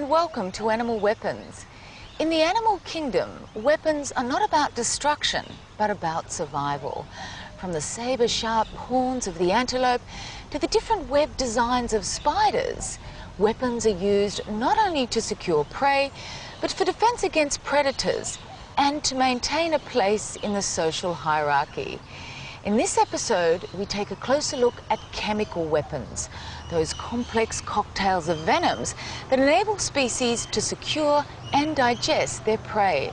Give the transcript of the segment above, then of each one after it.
and welcome to Animal Weapons. In the animal kingdom, weapons are not about destruction, but about survival. From the saber-sharp horns of the antelope to the different web designs of spiders, weapons are used not only to secure prey, but for defense against predators and to maintain a place in the social hierarchy. In this episode, we take a closer look at chemical weapons, those complex cocktails of venoms that enable species to secure and digest their prey.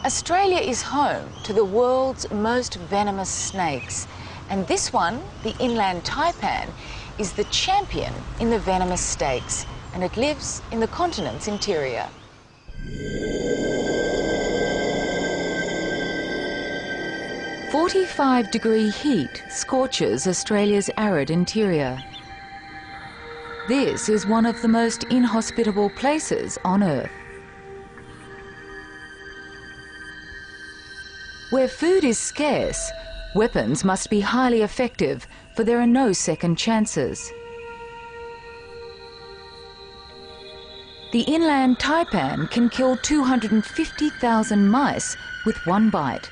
Australia is home to the world's most venomous snakes, and this one, the inland taipan, is the champion in the venomous stakes, and it lives in the continent's interior. "45-degree heat scorches Australia's arid interior. This is one of the most inhospitable places on Earth. Where food is scarce, weapons must be highly effective, for there are no second chances. The inland taipan can kill 250,000 mice with one bite.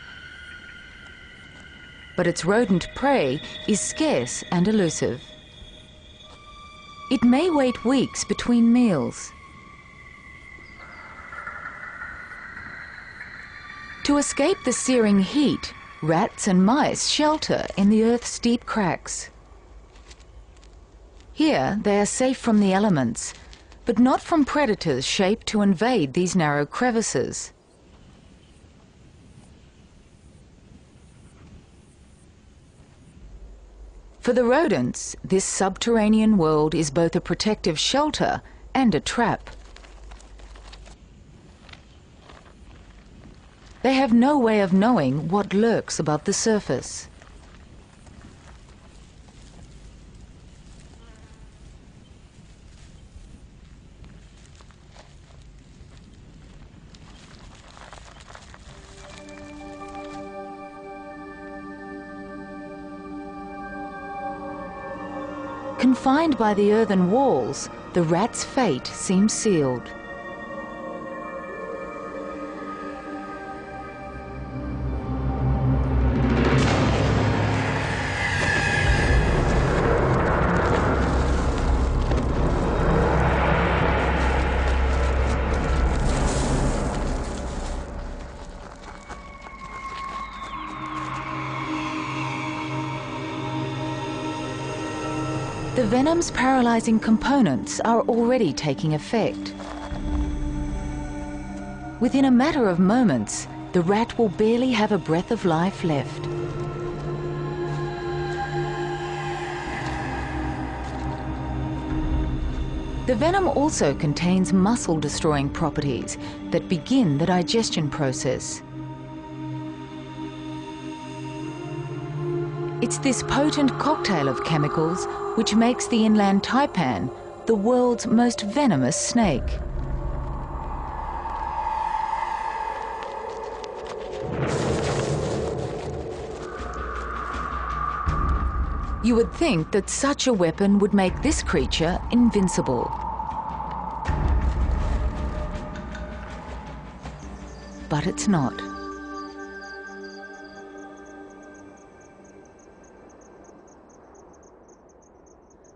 But its rodent prey is scarce and elusive. It may wait weeks between meals. To escape the searing heat, rats and mice shelter in the Earth's deep cracks. Here they are safe from the elements, but not from predators shaped to invade these narrow crevices. For the rodents, this subterranean world is both a protective shelter and a trap. They have no way of knowing what lurks above the surface. Confined by the earthen walls, the rat's fate seems sealed. The venom's paralyzing components are already taking effect. Within a matter of moments, the rat will barely have a breath of life left. The venom also contains muscle-destroying properties that begin the digestion process. It's this potent cocktail of chemicals which makes the inland taipan the world's most venomous snake. You would think that such a weapon would make this creature invincible. But it's not.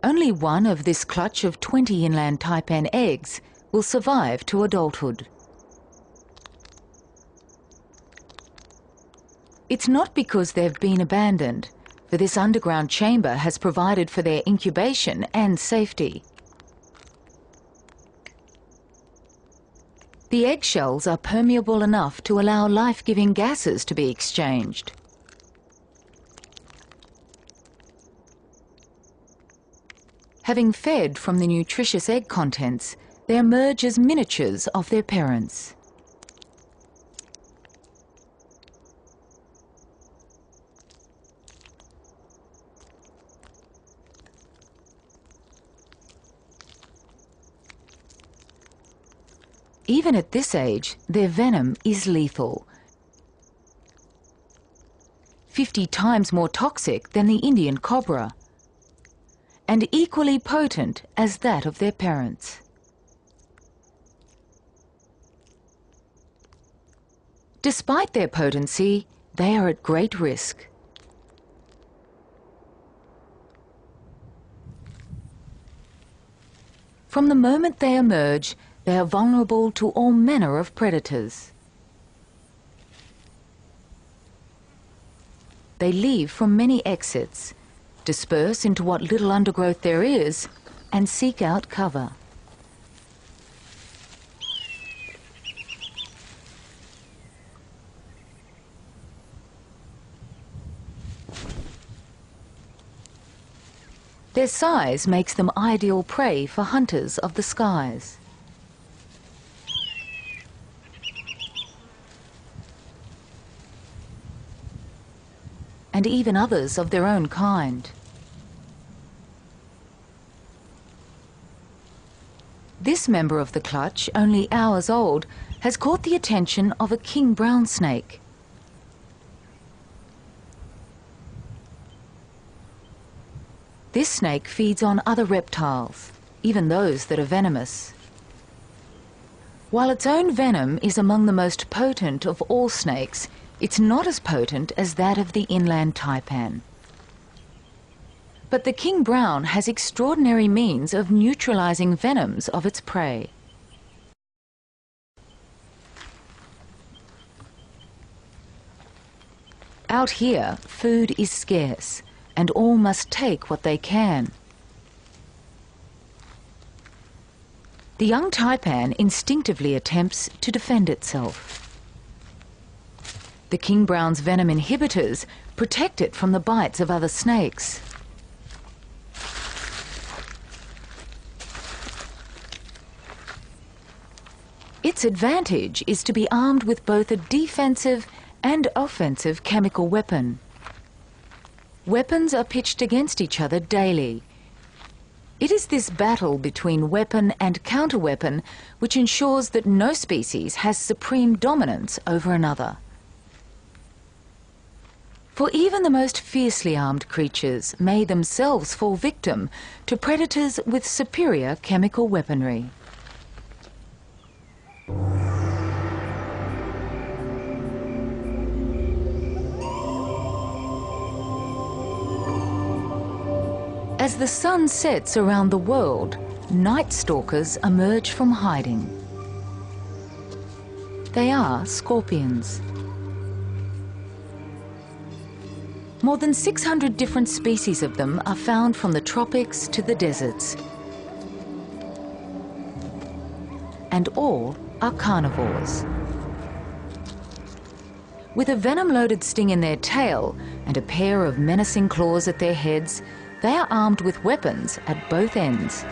Only one of this clutch of 20 inland taipan eggs will survive to adulthood. It's not because they've been abandoned, for this underground chamber has provided for their incubation and safety. The eggshells are permeable enough to allow life-giving gases to be exchanged. Having fed from the nutritious egg contents, they emerge as miniatures of their parents. Even at this age, their venom is lethal. 50 times more toxic than the Indian cobra, and equally potent as that of their parents. Despite their potency, they are at great risk. From the moment they emerge, they are vulnerable to all manner of predators. They leave from many exits, disperse into what little undergrowth there is, and seek out cover. Their size makes them ideal prey for hunters of the skies. And even others of their own kind. This member of the clutch, only hours old, has caught the attention of a king brown snake. This snake feeds on other reptiles, even those that are venomous. While its own venom is among the most potent of all snakes, it's not as potent as that of the inland taipan. But the king brown has extraordinary means of neutralizing venoms of its prey. Out here, food is scarce, and all must take what they can. The young taipan instinctively attempts to defend itself. The king brown's venom inhibitors protect it from the bites of other snakes. Its advantage is to be armed with both a defensive and offensive chemical weapon. Weapons are pitched against each other daily. It is this battle between weapon and counter-weapon which ensures that no species has supreme dominance over another. For even the most fiercely armed creatures may themselves fall victim to predators with superior chemical weaponry. As the sun sets around the world, night stalkers emerge from hiding. They are scorpions. More than 600 different species of them are found from the tropics to the deserts. And all are carnivores. With a venom-loaded sting in their tail and a pair of menacing claws at their heads, they are armed with weapons at both ends.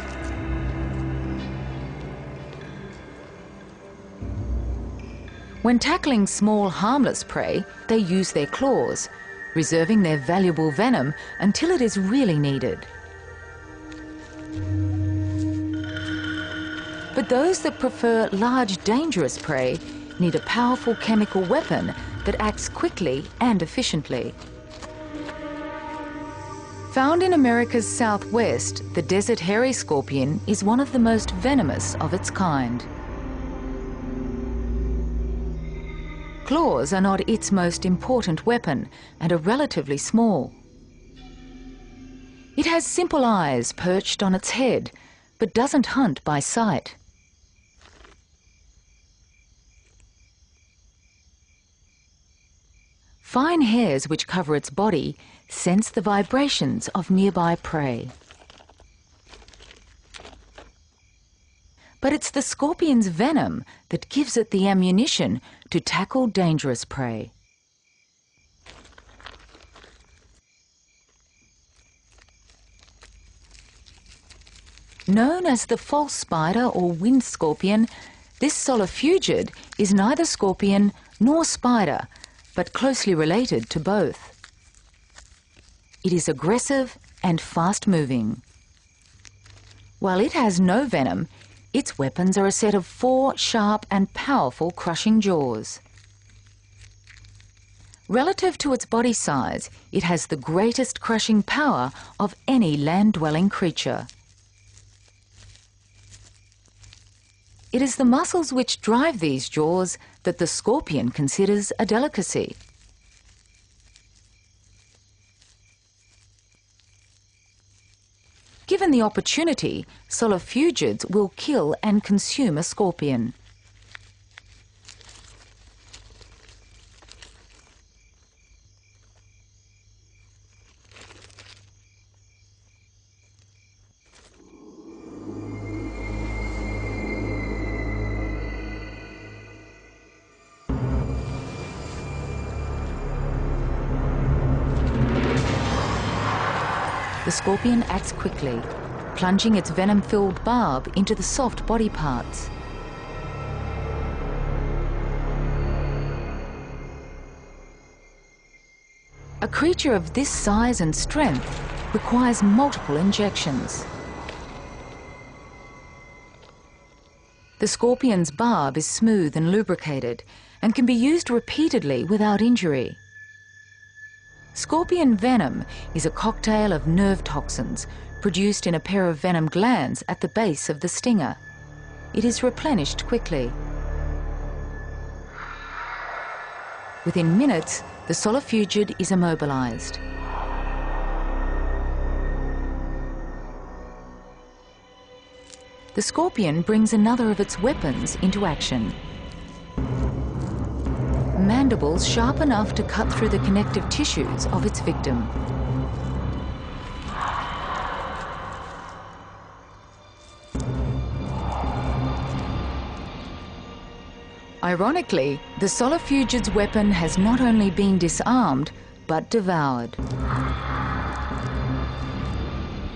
When tackling small, harmless prey, they use their claws, reserving their valuable venom until it is really needed. But those that prefer large, dangerous prey need a powerful chemical weapon that acts quickly and efficiently. Found in America's southwest, the desert hairy scorpion is one of the most venomous of its kind. Claws are not its most important weapon and are relatively small. It has simple eyes perched on its head, but doesn't hunt by sight. Fine hairs which cover its body sense the vibrations of nearby prey. But it's the scorpion's venom that gives it the ammunition to tackle dangerous prey. Known as the false spider or wind scorpion, this solifugid is neither scorpion nor spider, but closely related to both. It is aggressive and fast-moving. While it has no venom, its weapons are a set of 4 sharp and powerful crushing jaws. Relative to its body size, it has the greatest crushing power of any land-dwelling creature. It is the muscles which drive these jaws that the scorpion considers a delicacy. Given the opportunity, solifugids will kill and consume a scorpion. The scorpion acts quickly, plunging its venom-filled barb into the soft body parts. A creature of this size and strength requires multiple injections. The scorpion's barb is smooth and lubricated and can be used repeatedly without injury. Scorpion venom is a cocktail of nerve toxins produced in a pair of venom glands at the base of the stinger. It is replenished quickly. Within minutes, the solifugid is immobilized. The scorpion brings another of its weapons into action. Mandibles sharp enough to cut through the connective tissues of its victim. Ironically, the solifugid's weapon has not only been disarmed, but devoured.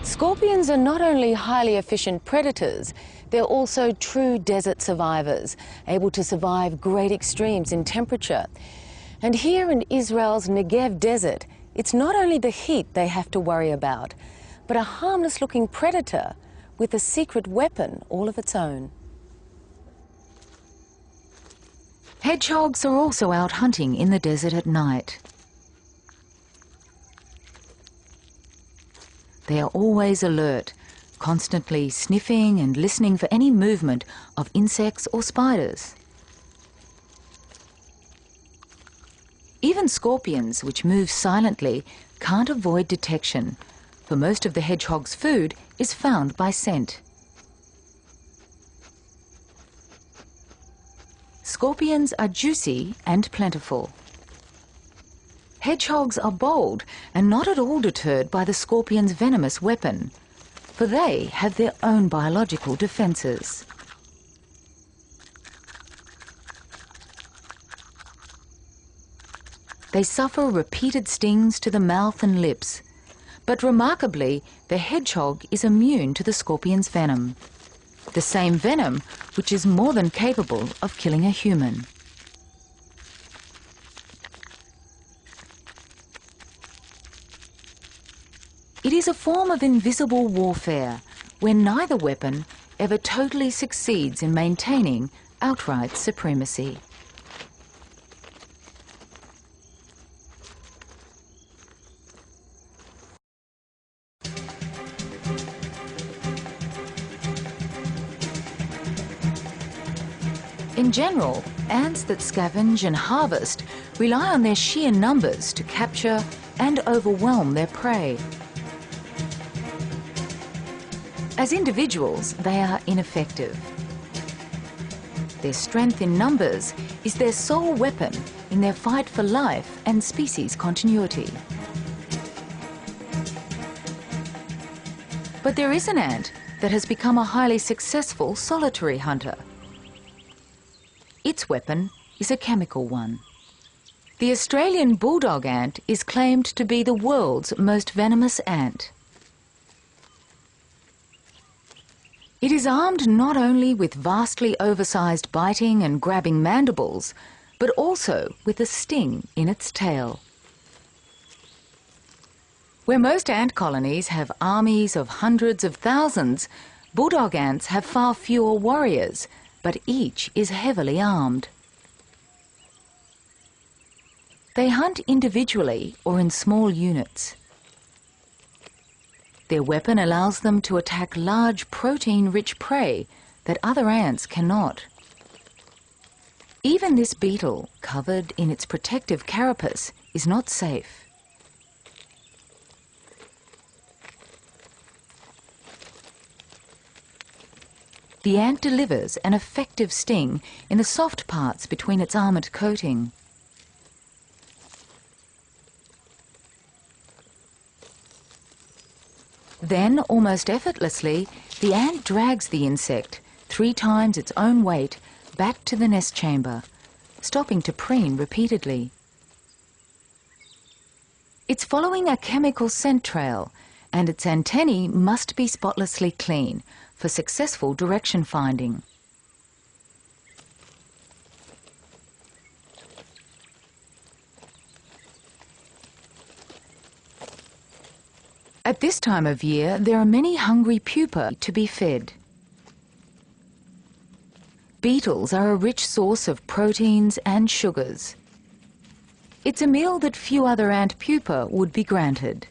Scorpions are not only highly efficient predators, they're also true desert survivors, able to survive great extremes in temperature. And here in Israel's Negev desert, it's not only the heat they have to worry about, but a harmless-looking predator with a secret weapon all of its own. Hedgehogs are also out hunting in the desert at night. They are always alert, constantly sniffing and listening for any movement of insects or spiders. Even scorpions, which move silently, can't avoid detection, for most of the hedgehog's food is found by scent. Scorpions are juicy and plentiful. Hedgehogs are bold and not at all deterred by the scorpion's venomous weapon, for they have their own biological defences. They suffer repeated stings to the mouth and lips, but remarkably, the hedgehog is immune to the scorpion's venom, the same venom which is more than capable of killing a human. It is a form of invisible warfare where neither weapon ever totally succeeds in maintaining outright supremacy. In general, ants that scavenge and harvest rely on their sheer numbers to capture and overwhelm their prey. As individuals, they are ineffective. Their strength in numbers is their sole weapon in their fight for life and species continuity. But there is an ant that has become a highly successful solitary hunter. Its weapon is a chemical one. The Australian bulldog ant is claimed to be the world's most venomous ant. It is armed not only with vastly oversized biting and grabbing mandibles, but also with a sting in its tail. Where most ant colonies have armies of hundreds of thousands, bulldog ants have far fewer warriors, but each is heavily armed. They hunt individually or in small units. Their weapon allows them to attack large protein-rich prey that other ants cannot. Even this beetle, covered in its protective carapace, is not safe. The ant delivers an effective sting in the soft parts between its armoured coating. Then, almost effortlessly, the ant drags the insect 3 times its own weight back to the nest chamber, stopping to preen repeatedly. It's following a chemical scent trail, and its antennae must be spotlessly clean for successful direction finding. At this time of year, there are many hungry pupae to be fed. Beetles are a rich source of proteins and sugars. It's a meal that few other ant pupae would be granted.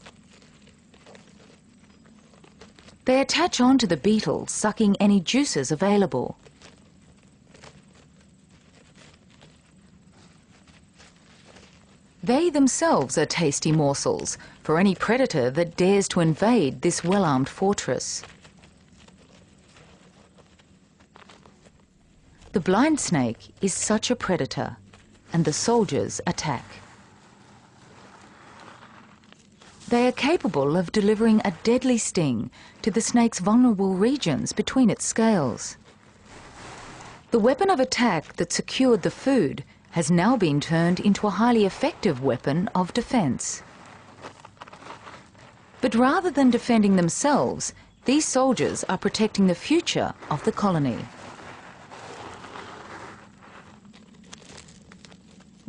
They attach onto the beetle, sucking any juices available. They themselves are tasty morsels for any predator that dares to invade this well-armed fortress. The blind snake is such a predator, and the soldiers attack. They are capable of delivering a deadly sting to the snake's vulnerable regions between its scales. The weapon of attack that secured the food has now been turned into a highly effective weapon of defence. But rather than defending themselves, these soldiers are protecting the future of the colony.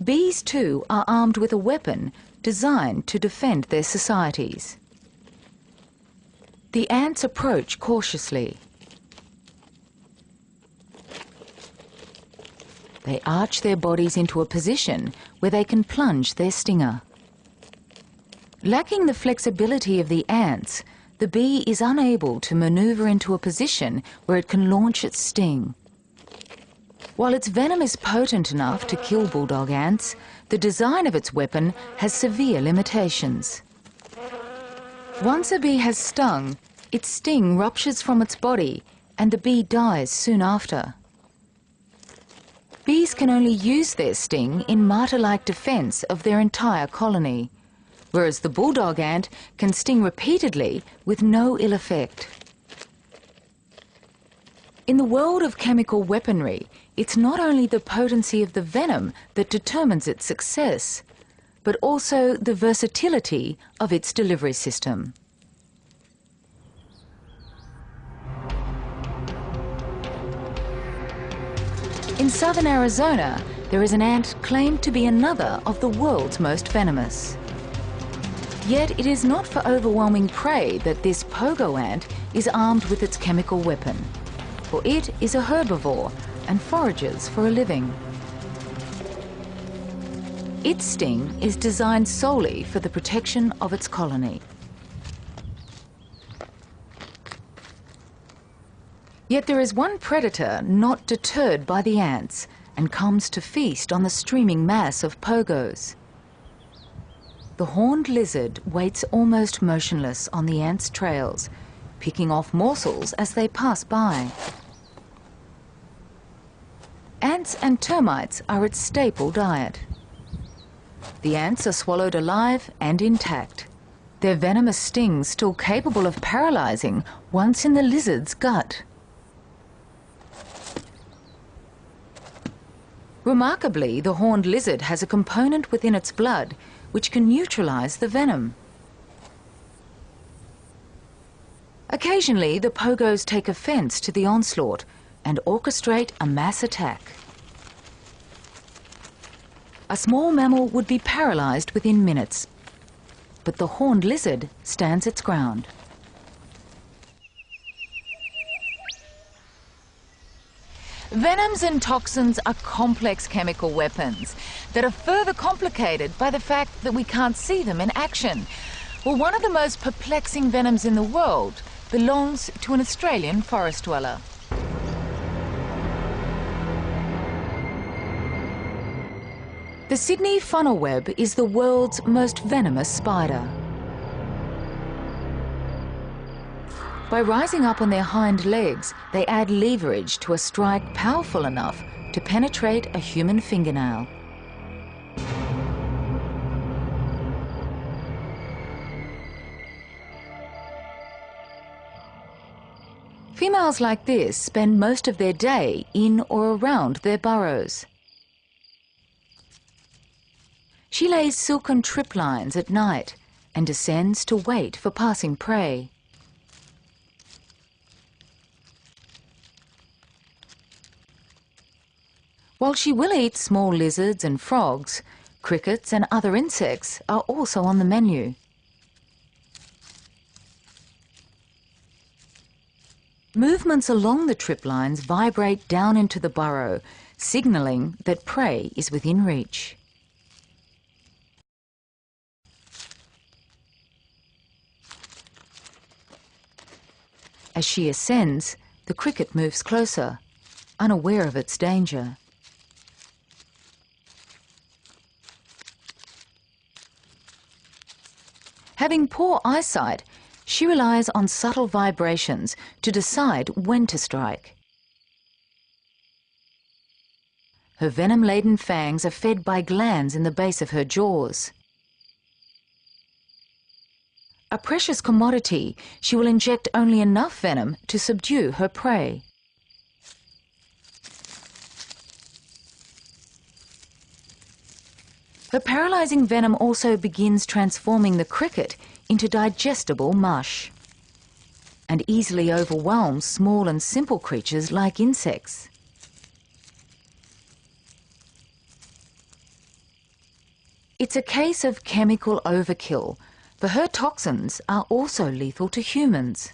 Bees, too, are armed with a weapon designed to defend their societies. The ants approach cautiously. They arch their bodies into a position where they can plunge their stinger. Lacking the flexibility of the ants, the bee is unable to maneuver into a position where it can launch its sting. While its venom is potent enough to kill bulldog ants, the design of its weapon has severe limitations. Once a bee has stung, its sting ruptures from its body and the bee dies soon after. Bees can only use their sting in martyr-like defence of their entire colony, whereas the bulldog ant can sting repeatedly with no ill effect. In the world of chemical weaponry, it's not only the potency of the venom that determines its success, but also the versatility of its delivery system. In southern Arizona, there is an ant claimed to be another of the world's most venomous. Yet it is not for overwhelming prey that this pogo ant is armed with its chemical weapon, for it is a herbivore and forages for a living. Its sting is designed solely for the protection of its colony. Yet there is one predator not deterred by the ants and comes to feast on the streaming mass of pogos. The horned lizard waits almost motionless on the ants' trails, picking off morsels as they pass by. Ants and termites are its staple diet. The ants are swallowed alive and intact, their venomous stings still capable of paralysing once in the lizard's gut. Remarkably, the horned lizard has a component within its blood which can neutralise the venom. Occasionally, the pogos take offence to the onslaught and orchestrate a mass attack. A small mammal would be paralysed within minutes, but the horned lizard stands its ground. Venoms and toxins are complex chemical weapons that are further complicated by the fact that we can't see them in action. Well, one of the most perplexing venoms in the world belongs to an Australian forest dweller. The Sydney funnel web is the world's most venomous spider. By rising up on their hind legs, they add leverage to a strike powerful enough to penetrate a human fingernail. Females like this spend most of their day in or around their burrows. She lays silken triplines at night and descends to wait for passing prey. While she will eat small lizards and frogs, crickets and other insects are also on the menu. Movements along the triplines vibrate down into the burrow, signalling that prey is within reach. As she ascends, the cricket moves closer, unaware of its danger. Having poor eyesight, she relies on subtle vibrations to decide when to strike. Her venom-laden fangs are fed by glands in the base of her jaws. A precious commodity, she will inject only enough venom to subdue her prey. Her paralysing venom also begins transforming the cricket into digestible mush and easily overwhelms small and simple creatures like insects. It's a case of chemical overkill, for her toxins are also lethal to humans.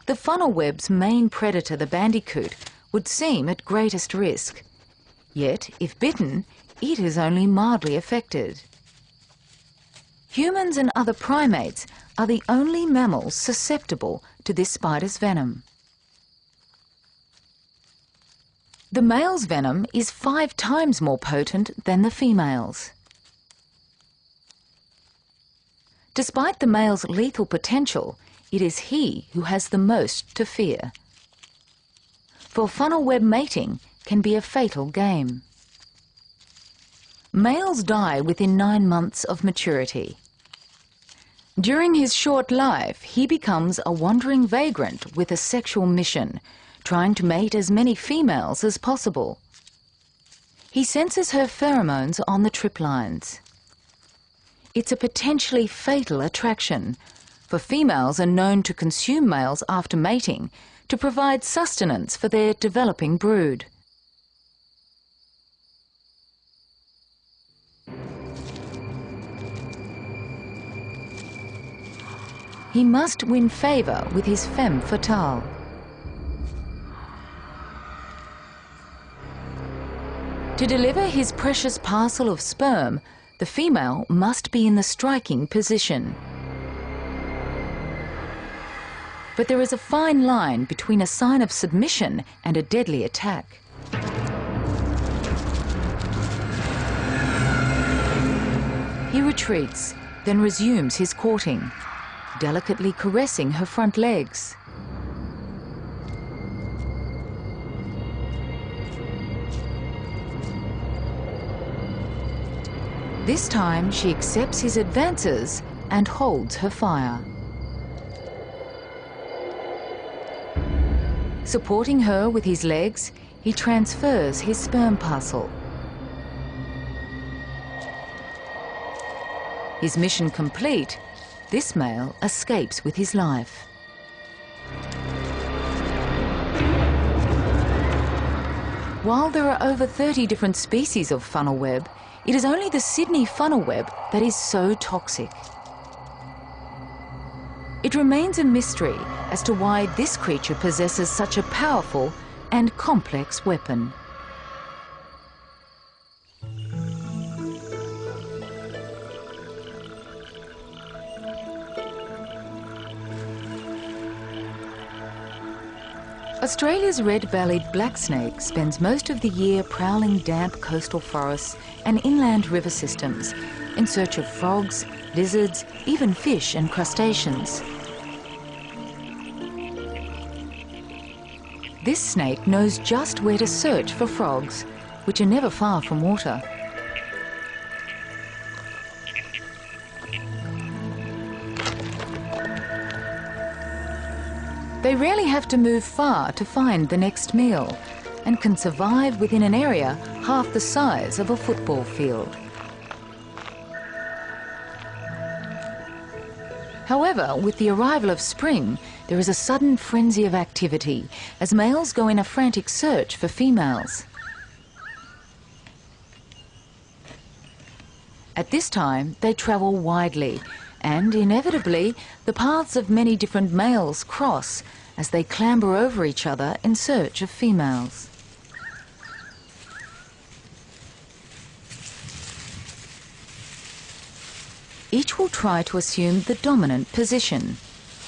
The funnel web's main predator, the bandicoot, would seem at greatest risk. Yet, if bitten, it is only mildly affected. Humans and other primates are the only mammals susceptible to this spider's venom. The male's venom is 5 times more potent than the female's. Despite the male's lethal potential, it is he who has the most to fear. For funnel web mating can be a fatal game. Males die within 9 months of maturity. During his short life, he becomes a wandering vagrant with a sexual mission, trying to mate as many females as possible. He senses her pheromones on the triplines. It's a potentially fatal attraction, for females are known to consume males after mating to provide sustenance for their developing brood. He must win favour with his femme fatale. To deliver his precious parcel of sperm, the female must be in the striking position. But there is a fine line between a sign of submission and a deadly attack. He retreats, then resumes his courting, delicately caressing her front legs. This time she accepts his advances and holds her fire. Supporting her with his legs, he transfers his sperm parcel. His mission complete, this male escapes with his life. While there are over 30 different species of funnel web, it is only the Sydney funnel web that is so toxic. It remains a mystery as to why this creature possesses such a powerful and complex weapon. Australia's red-bellied black snake spends most of the year prowling damp coastal forests and inland river systems in search of frogs, lizards, even fish and crustaceans. This snake knows just where to search for frogs, which are never far from water. They rarely have to move far to find the next meal and can survive within an area half the size of a football field. However, with the arrival of spring, there is a sudden frenzy of activity as males go in a frantic search for females. At this time, they travel widely, and inevitably, the paths of many different males cross as they clamber over each other in search of females. Each will try to assume the dominant position,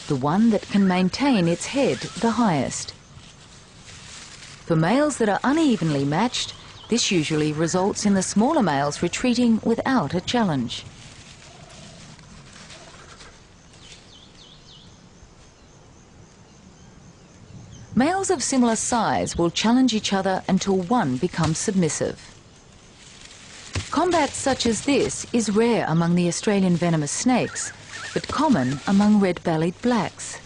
the one that can maintain its head the highest. For males that are unevenly matched, this usually results in the smaller males retreating without a challenge. Males of similar size will challenge each other until one becomes submissive. Combat such as this is rare among the Australian venomous snakes, but common among red-bellied blacks.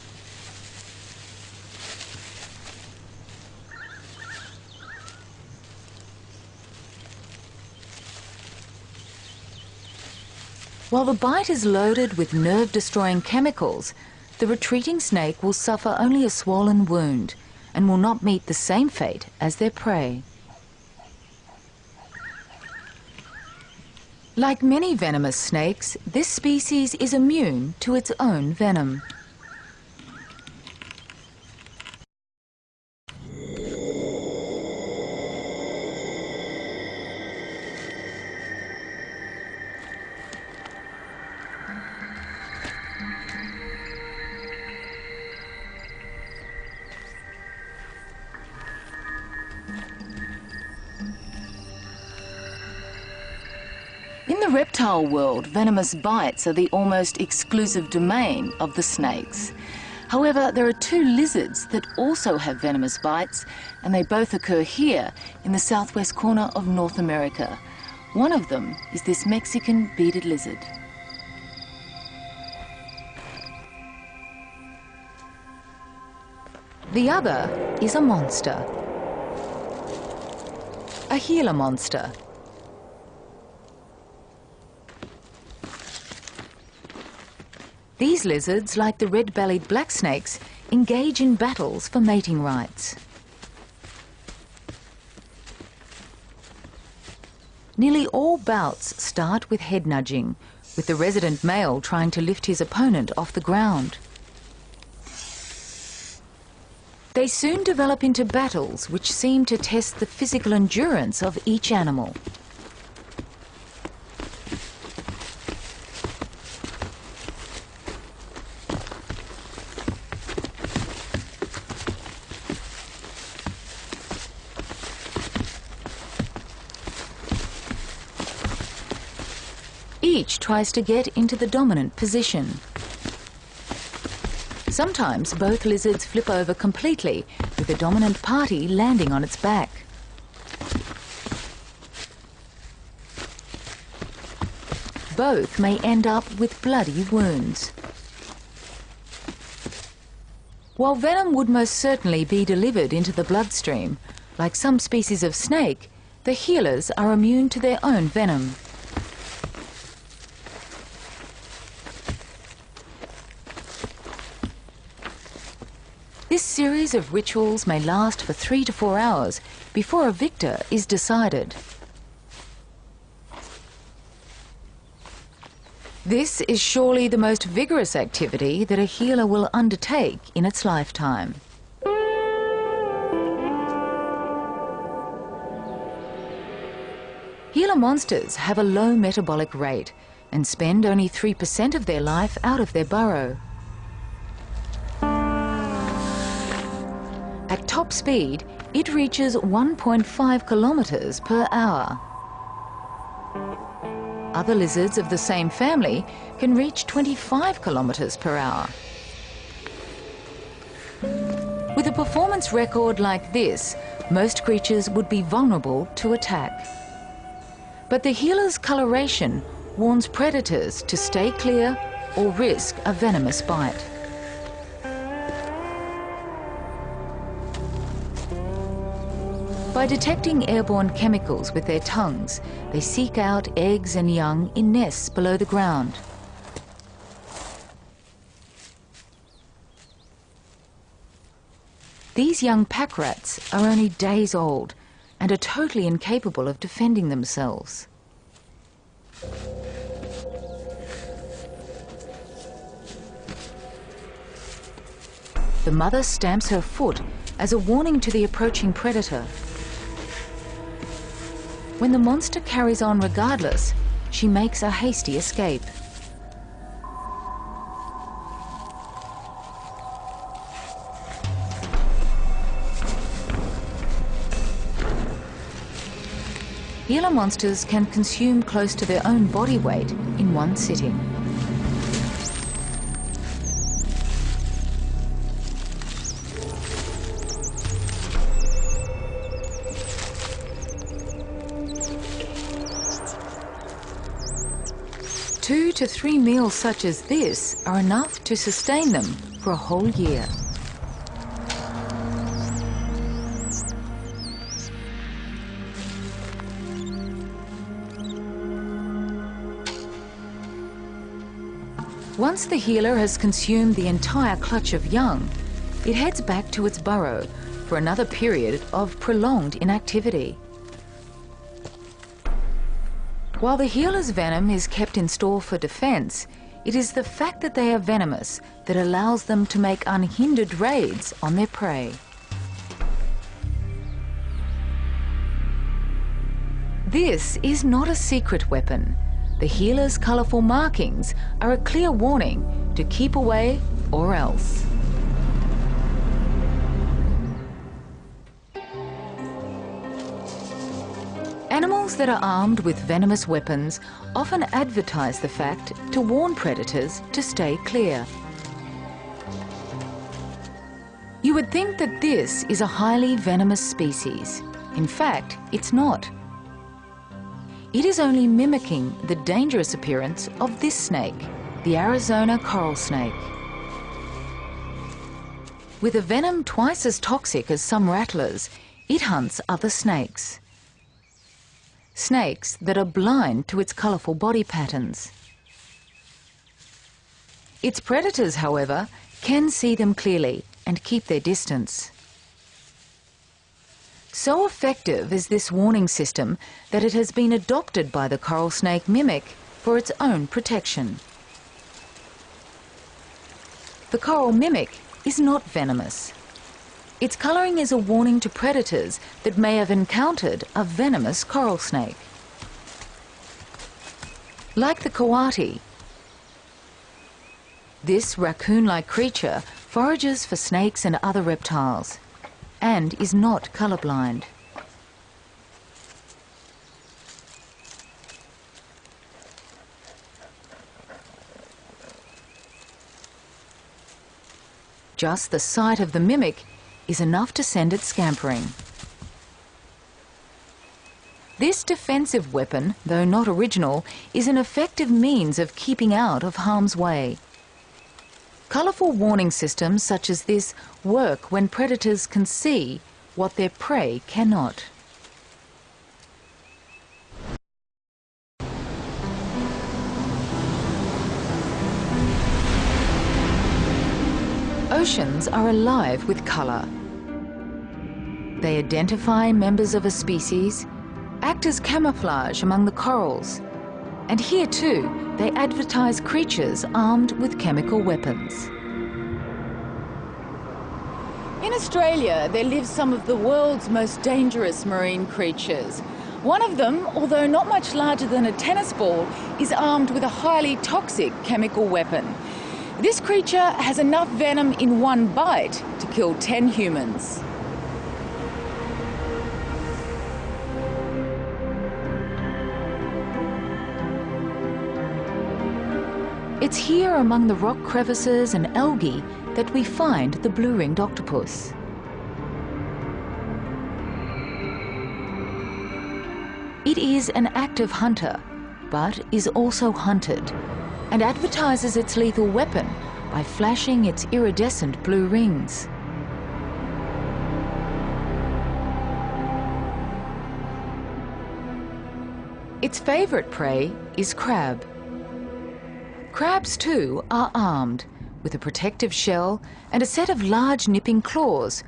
While the bite is loaded with nerve-destroying chemicals, the retreating snake will suffer only a swollen wound and will not meet the same fate as their prey. Like many venomous snakes, this species is immune to its own venom. In the reptile world, venomous bites are the almost exclusive domain of the snakes. However, there are two lizards that also have venomous bites, and they both occur here in the southwest corner of North America. One of them is this Mexican bearded lizard. The other is a monster, a Gila monster. These lizards, like the red-bellied black snakes, engage in battles for mating rights. Nearly all bouts start with head nudging, with the resident male trying to lift his opponent off the ground. They soon develop into battles which seem to test the physical endurance of each animal. Each tries to get into the dominant position. Sometimes both lizards flip over completely, with the dominant party landing on its back. Both may end up with bloody wounds. While venom would most certainly be delivered into the bloodstream, like some species of snake, the Gilas are immune to their own venom. This series of rituals may last for 3 to 4 hours before a victor is decided. This is surely the most vigorous activity that a Gila will undertake in its lifetime. Gila monsters have a low metabolic rate and spend only 3% of their life out of their burrow. At top speed, it reaches 1.5 kilometers per hour. Other lizards of the same family can reach 25 kilometers per hour. With a performance record like this, most creatures would be vulnerable to attack. But the Gila's coloration warns predators to stay clear or risk a venomous bite. By detecting airborne chemicals with their tongues, they seek out eggs and young in nests below the ground. These young pack rats are only days old and are totally incapable of defending themselves. The mother stamps her foot as a warning to the approaching predator. When the monster carries on regardless, she makes a hasty escape. Gila monsters can consume close to their own body weight in one sitting. Two to three meals such as this are enough to sustain them for a whole year. Once the Gila has consumed the entire clutch of young, it heads back to its burrow for another period of prolonged inactivity. While the Gila's venom is kept in store for defense, it is the fact that they are venomous that allows them to make unhindered raids on their prey. This is not a secret weapon. The Gila's colourful markings are a clear warning to keep away or else. Animals that are armed with venomous weapons often advertise the fact to warn predators to stay clear. You would think that this is a highly venomous species. In fact, it's not. It is only mimicking the dangerous appearance of this snake, the Arizona coral snake. With a venom twice as toxic as some rattlers, it hunts other snakes. Snakes that are blind to its colourful body patterns. Its predators, however, can see them clearly and keep their distance. So effective is this warning system that it has been adopted by the coral snake mimic for its own protection. The coral mimic is not venomous. Its colouring is a warning to predators that may have encountered a venomous coral snake. Like the coati, this raccoon-like creature forages for snakes and other reptiles and is not colourblind. Just the sight of the mimic is enough to send it scampering. This defensive weapon, though not original, is an effective means of keeping out of harm's way. Colourful warning systems such as this work when predators can see what their prey cannot. Oceans are alive with colour. They identify members of a species, act as camouflage among the corals, and here too they advertise creatures armed with chemical weapons. In Australia, there live some of the world's most dangerous marine creatures. One of them, although not much larger than a tennis ball, is armed with a highly toxic chemical weapon. This creature has enough venom in one bite to kill 10 humans. It's here among the rock crevices and algae that we find the blue-ringed octopus. It is an active hunter, but is also hunted, and advertises its lethal weapon by flashing its iridescent blue rings. Its favourite prey is crab. Crabs too are armed with a protective shell and a set of large nipping claws,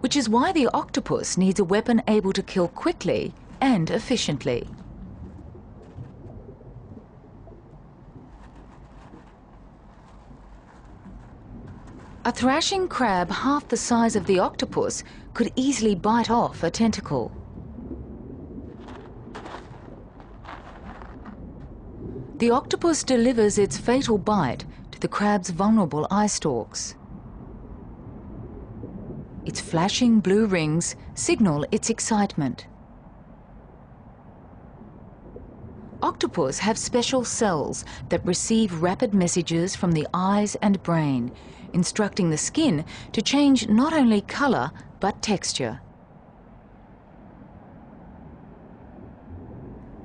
which is why the octopus needs a weapon able to kill quickly and efficiently. A thrashing crab half the size of the octopus could easily bite off a tentacle. The octopus delivers its fatal bite to the crab's vulnerable eye stalks. Its flashing blue rings signal its excitement. Octopus have special cells that receive rapid messages from the eyes and brain, instructing the skin to change not only colour but texture.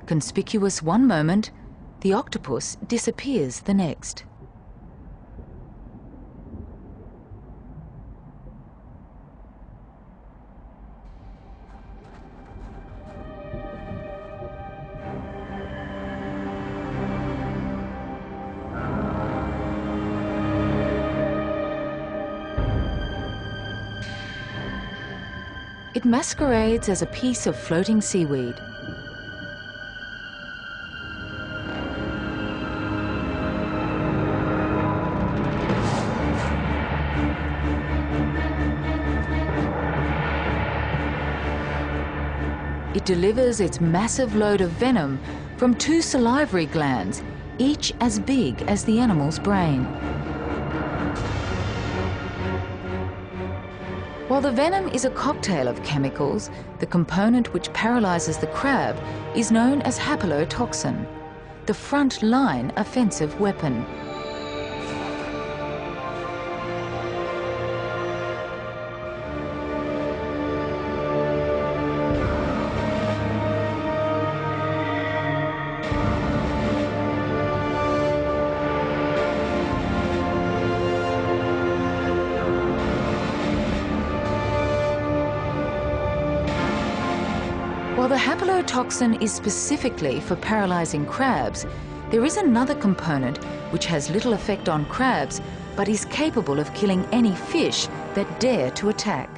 Conspicuous one moment, the octopus disappears the next. It masquerades as a piece of floating seaweed. It delivers its massive load of venom from 2 salivary glands, each as big as the animal's brain. While the venom is a cocktail of chemicals, the component which paralyzes the crab is known as haplotoxin, the front-line offensive weapon. While the haplotoxin is specifically for paralyzing crabs, there is another component which has little effect on crabs but is capable of killing any fish that dare to attack.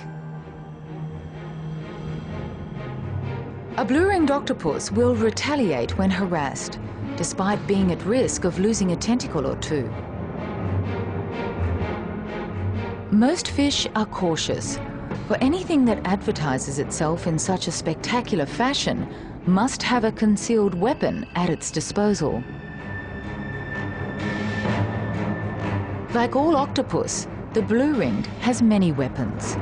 A blue-ringed octopus will retaliate when harassed, despite being at risk of losing a tentacle or two. Most fish are cautious, for anything that advertises itself in such a spectacular fashion must have a concealed weapon at its disposal. Like all octopus, the blue-ringed has many weapons.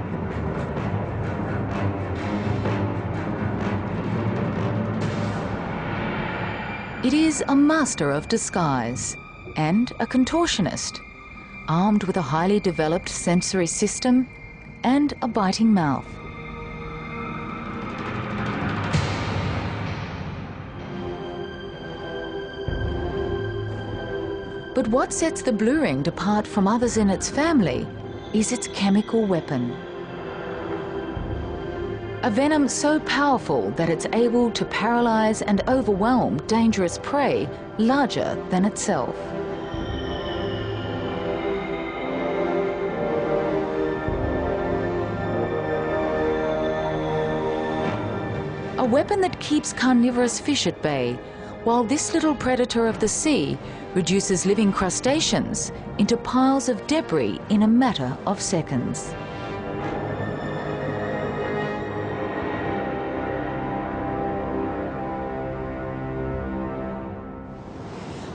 It is a master of disguise and a contortionist, armed with a highly developed sensory system and a biting mouth. But what sets the blue-ringed apart from others in its family is its chemical weapon. A venom so powerful that it's able to paralyze and overwhelm dangerous prey larger than itself. A weapon that keeps carnivorous fish at bay, while this little predator of the sea reduces living crustaceans into piles of debris in a matter of seconds.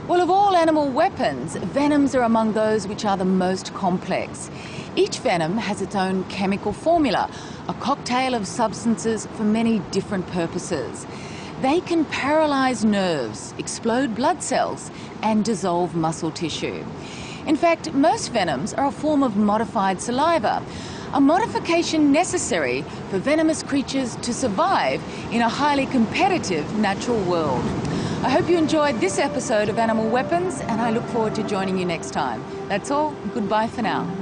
Well, of all animal weapons, venoms are among those which are the most complex. Each venom has its own chemical formula, a cocktail of substances for many different purposes. They can paralyze nerves, explode blood cells, and dissolve muscle tissue. In fact, most venoms are a form of modified saliva, a modification necessary for venomous creatures to survive in a highly competitive natural world. I hope you enjoyed this episode of Animal Weapons, and I look forward to joining you next time. That's all. Goodbye for now.